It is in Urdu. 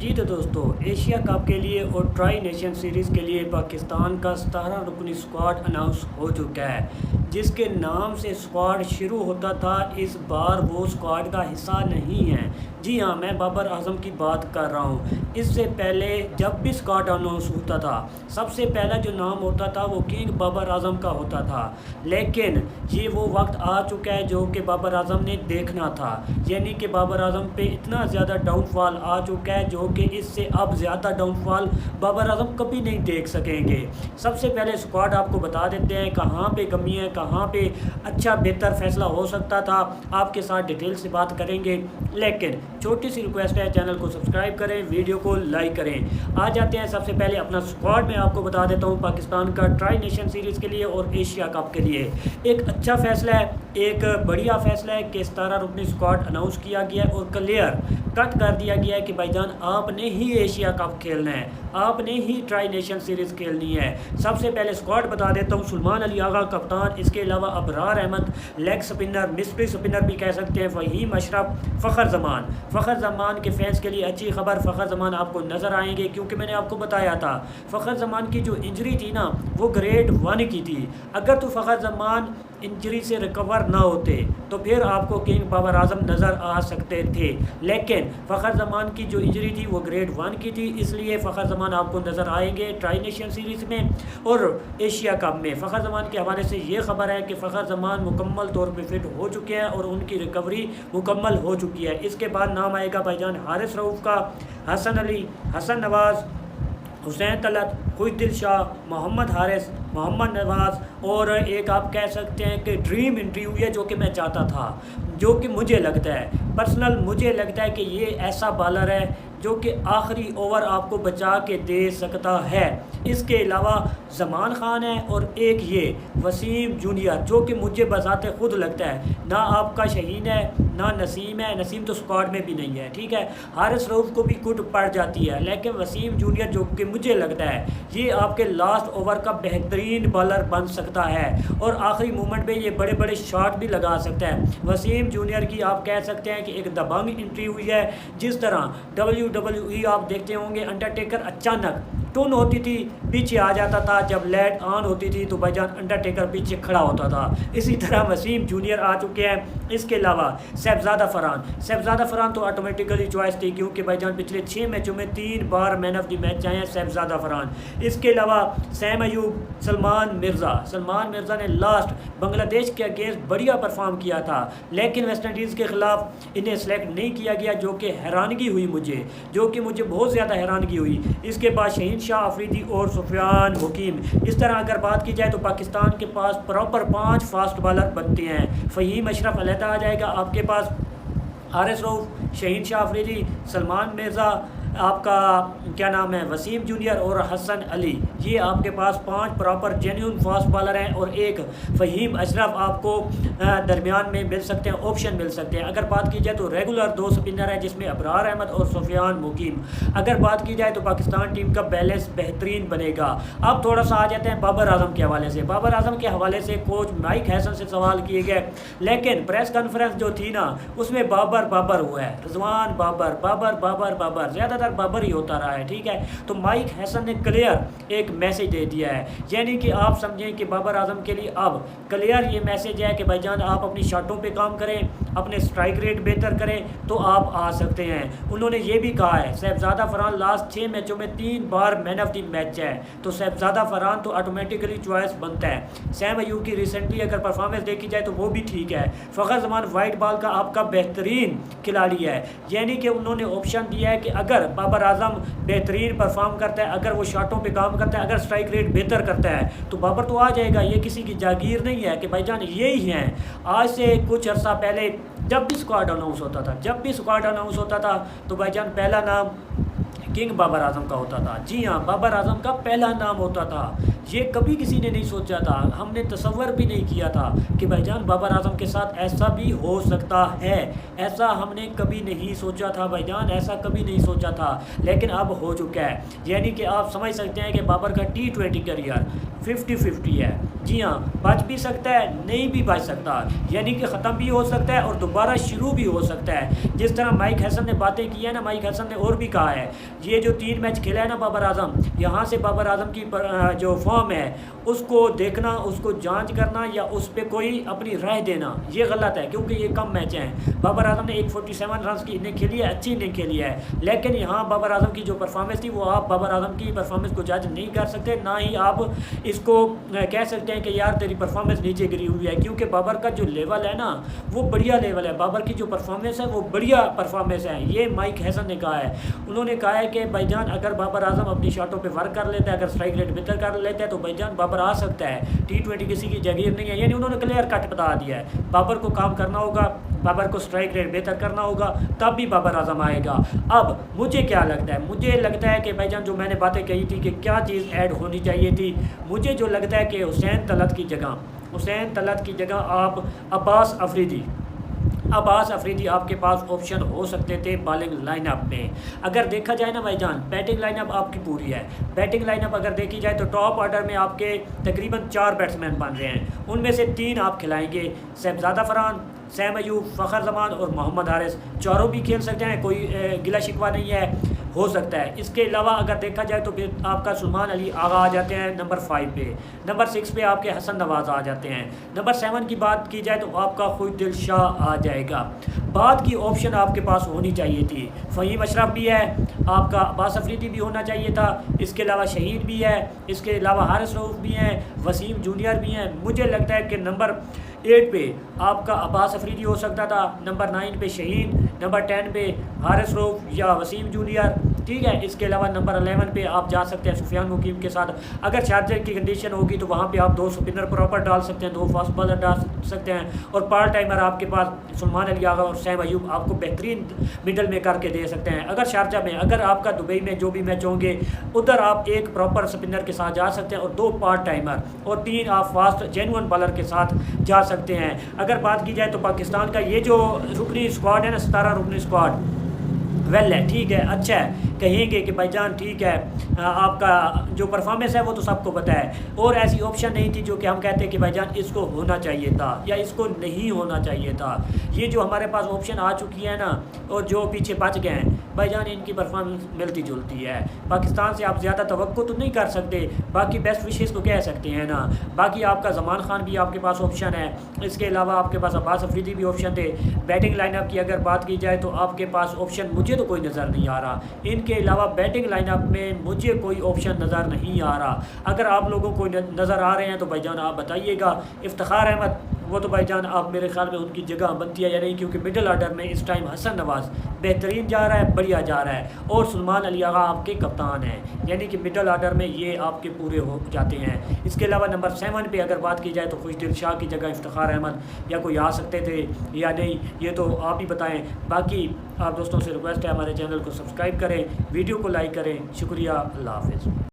جی تو دوستو، ایشیا کپ کے لیے اور ٹرائی نیشن سیریز کے لیے پاکستان کا 17 رکنی اسکواڈ اناؤنس ہو چکا ہے، جس کے نام سے اسکواڈ شروع ہوتا تھا اس بار وہ اسکواڈ کا حصہ نہیں ہے۔ جی ہاں، میں بابر اعظم کی بات کر رہا ہوں۔ اس سے پہلے جب بھی اسکواڈ اناؤنس ہوتا تھا، سب سے پہلا جو نام ہوتا تھا وہ کنگ بابر اعظم کا ہوتا تھا، لیکن یہ وہ وقت آ چکا ہے جو کہ بابر اعظم نے دیکھنا تھا، یعنی کہ بابر اعظم پہ اتنا زیادہ ڈاؤن فال آ چکا ہے جو کہ اس سے اب زیادہ ڈاؤن فال بابر اعظم کبھی نہیں دیکھ سکیں گے۔ سب سے پہلے اسکواڈ آپ کو بتا دیتے ہیں کہاں پہ کمی ہے، کہاں پہ اچھا بہتر فیصلہ ہو سکتا تھا، آپ کے ساتھ ڈیٹیل سے بات کریں گے، لیکن چھوٹی سی ریکویسٹ ہے، چینل کو سبسکرائب کریں، ویڈیو کو لائک کریں۔ آ جاتے ہیں سب سے پہلے اپنا اسکواڈ میں آپ کو بتا دیتا ہوں پاکستان کا ٹرائی نیشن سیریز کے لیے اور ایشیا کپ کے لیے۔ ایک اچھا فیصلہ ہے، ایک بڑھیا فیصلہ ہے کہ 17 رکنی اسکواڈ اناؤنس کیا گیا ہے اور کلیئر کٹ کر دیا گیا ہے کہ بھائی جان آپ نے ہی ایشیا کپ کھیلنا ہے، آپ نے ہی ٹرائی نیشن سیریز کھیلنی ہے۔ سب سے پہلے اسکواڈ بتا دیتا ہوں: سلمان علی آغا کپتان، اس کے علاوہ Abrar Ahmed leg spinner, mystery spinner بھی کہہ سکتے ہیں، فہیم اشرف، فخر زمان کے فینس کے لیے اچھی خبر، فخر زمان آپ کو نظر آئیں گے کیونکہ میں نے آپ کو بتایا تھا فخر زمان کی جو انجری تھی نا وہ گریڈ 1 کی تھی۔ اگر تو فخر زمان انجری سے ریکور نہ ہوتے تو پھر آپ کو کنگ بابر اعظم نظر آ سکتے تھے، لیکن فخر زمان کی جو انجری تھی وہ گریڈ 1 کی تھی، اس لیے فخر زمان آپ کو نظر آئیں گے ٹرائی نیشن سیریز میں اور ایشیا کپ میں۔ فخر زمان کے حوالے سے یہ خبر ہے کہ فخر زمان مکمل طور پہ فٹ ہو چکے ہیں اور ان کی ریکوری مکمل ہو چکی ہے۔ اس کے بعد نام آئے گا بھائی جان حارث رؤف کا، حسن علی، حسن نواز، حسین طلعت، خوش دل شاہ، محمد حارث، محمد نواز، اور ایک آپ کہہ سکتے ہیں کہ ڈریم انٹری ہوئی ہے جو کہ میں چاہتا تھا، جو کہ مجھے لگتا ہے پرسنل، مجھے لگتا ہے کہ یہ ایسا بالر ہے جو کہ آخری اوور آپ کو بچا کے دے سکتا ہے۔ اس کے علاوہ زمان خان ہے اور ایک یہ وسیم جونیئر جو کہ مجھے بذات خود لگتا ہے نہ آپ کا شہین ہے نہ نسیم ہے، نسیم تو اسکواڈ میں بھی نہیں ہے، ٹھیک ہے، حارث رؤف کو بھی کٹ پڑ جاتی ہے، لیکن وسیم جونیئر جو کہ مجھے لگتا ہے یہ آپ کے لاسٹ اوور کا بہترین بالر بن سکتا ہے اور آخری مومنٹ پہ یہ بڑے بڑے شاٹ بھی لگا سکتا ہے۔ وسیم جونیئر کی آپ کہہ سکتے ہیں کہ ایک دبنگ انٹری ہوئی ہے، جس طرح WWE آپ دیکھتے ہوں گے انڈرٹیکر اچانک ٹون ہوتی تھی پیچھے آ جاتا تھا، جب لیٹ آن ہوتی تھی تو بھائی جان انڈرٹیکر پیچھے کھڑا ہوتا تھا، اسی طرح وسیم جونیئر آ چکے ہیں۔ اس کے علاوہ صاحبزادہ فرحان تو آٹومیٹیکلی چوائس تھی کیونکہ بھائی جان پچھلے 6 میچوں میں 3 بار مین آف دی میچ آئے ہیں صاحبزادہ فرحان۔ اس کے علاوہ سیم ایوب، سلمان مرزا نے لاسٹ بنگلہ دیش کے اگینسٹ بڑھیا پرفارم کیا تھا، لیکن ویسٹ انڈیز کے خلاف انہیں سلیکٹ نہیں کیا گیا، جو کہ حیرانگی ہوئی مجھے بہت زیادہ حیرانگی ہوئی۔ اس کے بعد شہین شاہ آفریدی اور سفیان حکیم۔ اس طرح اگر بات کی جائے تو پاکستان کے پاس پراپر 5 فاسٹ بالر بنتے ہیں۔ فہیم اشرف علیحدہ آ جائے گا آپ کے پاس، حارث رؤف، شہین شاہ آفریدی، سلمان مرزا، آپ کا کیا نام ہے وسیم جونیئر اور حسن علی، یہ آپ کے پاس 5 پراپر جینیون فاسٹ بالر ہیں اور ایک فہیم اشرف آپ کو درمیان میں مل سکتے ہیں، آپشن مل سکتے ہیں۔ اگر بات کی جائے تو ریگولر 2 سپنر ہیں جس میں ابرار احمد اور سفیان حکیم۔ اگر بات کی جائے تو پاکستان ٹیم کا بیلنس بہترین بنے گا۔ اب تھوڑا سا آ جاتے ہیں بابر اعظم کے حوالے سے۔ بابر اعظم کے حوالے سے کوچ مائک ہیسن سے سوال کیے گئے، لیکن پریس کانفرنس جو تھی نا اس میں بابر ہوا ہے، رضوان بابر زیادہ بابر ہی ہوتا رہا ہے، ٹھیک ہے۔ تو مائک ہیسن نے کلیئر ایک میسج دے دیا ہے، یعنی کہ آپ سمجھیں کہ بابر اعظم کے لیے اب کلیئر یہ میسج ہے کہ بھائی جان آپ اپنی شاٹوں پہ کام کریں، اپنے سٹرائک ریٹ بہتر کریں تو آپ آ سکتے ہیں۔ انہوں نے یہ بھی کہا ہے صاحبزادہ فرحان لاسٹ 6 میچوں میں 3 بار مین آف دی میچ ہے، تو صاحبزادہ فرحان تو آٹومیٹکلی چوائس بنتا ہے۔ سیم ایوب کی ریسنٹلی اگر پرفارمنس دیکھی جائے تو وہ بھی ٹھیک ہے۔ فخر زمان وائٹ بال کا آپ کا بہترین کھلاڑی ہے، یعنی کہ انہوں نے آپشن دیا ہے کہ اگر بابر اعظم بہترین پرفارم کرتا ہے، اگر وہ شاٹوں پہ کام کرتا ہے، اگر سٹرائک ریٹ بہتر کرتا ہے تو بابر تو آ جائے گا، یہ کسی کی جاگیر نہیں ہے کہ بھائی جان یہی ہیں۔ آج سے کچھ عرصہ پہلے جب بھی اسکواڈ اناؤنس ہوتا تھا تو بھائی جان پہلا نام کنگ بابر اعظم کا ہوتا تھا۔ جی ہاں، بابر اعظم کا پہلا نام ہوتا تھا، یہ کبھی کسی نے نہیں سوچا تھا، ہم نے تصور بھی نہیں کیا تھا کہ بھائی جان بابر اعظم کے ساتھ ایسا بھی ہو سکتا ہے، ایسا ہم نے کبھی نہیں سوچا تھا بھائی جان، ایسا کبھی نہیں سوچا تھا، لیکن اب ہو چکا ہے۔ یعنی کہ آپ سمجھ سکتے ہیں کہ بابر کا T20 کیریئر 50-50 ہے، جی ہاں، بچ بھی سکتا ہے، نہیں بھی بچ سکتا، یعنی کہ ختم بھی ہو سکتا ہے اور دوبارہ شروع بھی ہو سکتا ہے۔ جس طرح مائک ہیسن نے باتیں کی ہیں نا، مائک ہیسن نے اور بھی کہا ہے، یہ جو 3 میچ کھیلا ہے نا بابر اعظم، یہاں سے بابر اعظم کی جو فارم ہے اس کو دیکھنا، اس کو جانچ کرنا یا اس پہ کوئی اپنی رائے دینا یہ غلط ہے، کیونکہ یہ کم میچ ہیں۔ بابر اعظم نے 147 رنز کی اننگ کھیلی ہے، اچھی اننگ کھیلی ہے، لیکن یہاں بابر اعظم کی جو پرفارمنس تھی وہ آپ بابر اعظم کی پرفارمنس کو جج نہیں کر سکتے، نہ ہی آپ اس کو کہہ سکتے ہیں کہ یار تیری پرفارمنس نیچے گری ہوئی ہے، کیونکہ بابر کا جو لیول ہے نا وہ بڑھیا لیول ہے، بابر کی جو پرفارمنس ہے وہ بڑھیا پرفارمنس ہے۔ یہ مائک ہیسن نے کہا ہے، انہوں نے کہا ہے کہ بھائی جان اگر بابر اعظم اپنی شاٹوں پہ ورک کر لیتا ہے، اگر اسٹرائک ریٹ بہتر کر لیتا ہے تو بھائی جان بابر آ سکتا ہے، T20 کسی کی جگیر نہیں ہے، یعنی انہوں نے کلیئر کٹ بتا دیا ہے بابر کو کام کرنا ہوگا، بابر کو اسٹرائک ریٹ بہتر کرنا ہوگا، تب بھی بابر اعظم آئے گا۔ اب مجھے کیا لگتا ہے، مجھے لگتا ہے کہ بھائی جان جو میں نے باتیں کہی تھی کہ کیا چیز ایڈ ہونی چاہیے تھی، مجھے جو لگتا ہے کہ حسین طلعت کی جگہ آپ عباس افریدی آپ کے پاس آپشن ہو سکتے تھے بالنگ لائن اپ میں۔ اگر دیکھا جائے نا بھائی جان، بیٹنگ لائن اپ آپ کی پوری ہے، بیٹنگ لائن اپ اگر دیکھی جائے تو ٹاپ آرڈر میں آپ کے تقریباً 4 بیٹسمین بن رہے ہیں، ان میں سے 3 آپ کھلائیں گے، شہزادہ فرحان، سیم ایوب، فخر زمان اور محمد حارث، چاروں بھی کھیل سکتے ہیں، کوئی گلہ شکوہ نہیں ہے، ہو سکتا ہے۔ اس کے علاوہ اگر دیکھا جائے تو پھر آپ کا سلمان علی آغا آ جاتے ہیں نمبر 5 پہ، نمبر 6 پہ آپ کے حسن نواز آ جاتے ہیں، نمبر 7 کی بات کی جائے تو آپ کا خوشدل شاہ آ جائے گا۔ بعد کی آپشن آپ کے پاس ہونی چاہیے تھی، فہیم اشرف بھی ہے، آپ کا عباس افریدی بھی ہونا چاہیے تھا، اس کے علاوہ شہید بھی ہے، اس کے علاوہ حارث رؤف بھی ہیں، وسیم جونیئر بھی ہیں۔ مجھے لگتا ہے کہ نمبر 8 پہ آپ کا عباس افریدی ہو سکتا تھا، نمبر 9 پہ شہید، نمبر 10 پہ حارث رؤف یا وسیم جونیئر، ٹھیک ہے۔ اس کے علاوہ نمبر 11 پہ آپ جا سکتے ہیں سفیان مقیم کے ساتھ، اگر شارجہ کی کنڈیشن ہوگی تو وہاں پہ آپ 2 سپنر پراپر ڈال سکتے ہیں، 2 فاسٹ بالر ڈال سکتے ہیں، اور پارٹ ٹائمر آپ کے پاس سلمان علی آغا اور سیم ایوب آپ کو بہترین مڈل میں کر کے دے سکتے ہیں۔ اگر شارجہ میں، اگر آپ کا دبئی میں جو بھی میچ ہوں گے ادھر آپ 1 پراپر سپنر کے ساتھ جا سکتے ہیں اور 2 پارٹ ٹائمر اور 3 آپ فاسٹ جینون بالر کے ساتھ جا سکتے ہیں۔ اگر بات کی جائے تو پاکستان کا یہ جو رکنی اسکواڈ ہے نا، 17 رکنی اسکواڈ ویل ہے، ٹھیک ہے، اچھا ہے، کہیں گے کہ بھائی جان ٹھیک ہے، آپ کا جو پرفارمنس ہے وہ تو سب کو پتہ ہے، اور ایسی آپشن نہیں تھی جو کہ ہم کہتے ہیں کہ بھائی جان اس کو ہونا چاہیے تھا یا اس کو نہیں ہونا چاہیے تھا۔ یہ جو ہمارے پاس آپشن آ چکی ہے نا، اور جو پیچھے بچ گئے ہیں بھائی جان، ان کی پرفارمنس ملتی جلتی ہے، پاکستان سے آپ زیادہ توقع تو نہیں کر سکتے، باقی بیسٹ وشیز تو کہہ سکتے ہیں نا۔ باقی آپ کا زمان خان بھی آپ کے پاس آپشن ہے، اس کے علاوہ آپ کے پاس عباس افریدی بھی آپشن تھے۔ بیٹنگ لائن اپ کی اگر بات کی جائے تو آپ کے پاس آپشن مجھے تو کوئی نظر نہیں آ رہا، ان کے علاوہ بیٹنگ لائن اپ میں مجھے کوئی آپشن نظر نہیں آ رہا۔ اگر آپ لوگوں کو نظر آ رہے ہیں تو بھائی جان آپ بتائیے گا۔ افتخار احمد، وہ تو بھائی جان آپ میرے خیال میں ان کی جگہ بنتی ہے یا نہیں، کیونکہ مڈل آرڈر میں اس ٹائم حسن نواز بہترین جا رہا ہے، بڑھیا جا رہا ہے، اور سلمان علی آغا آپ کے کپتان ہیں، یعنی کہ مڈل آرڈر میں یہ آپ کے پورے ہو جاتے ہیں۔ اس کے علاوہ نمبر 7 پہ اگر بات کی جائے تو خوشدل شاہ کی جگہ افتخار احمد یا کوئی آ سکتے تھے یا نہیں، یہ تو آپ ہی بتائیں۔ باقی آپ دوستوں سے ریکویسٹ ہے ہمارے چینل کو سبسکرائب کریں، ویڈیو کو لائک کریں، شکریہ، اللہ حافظ۔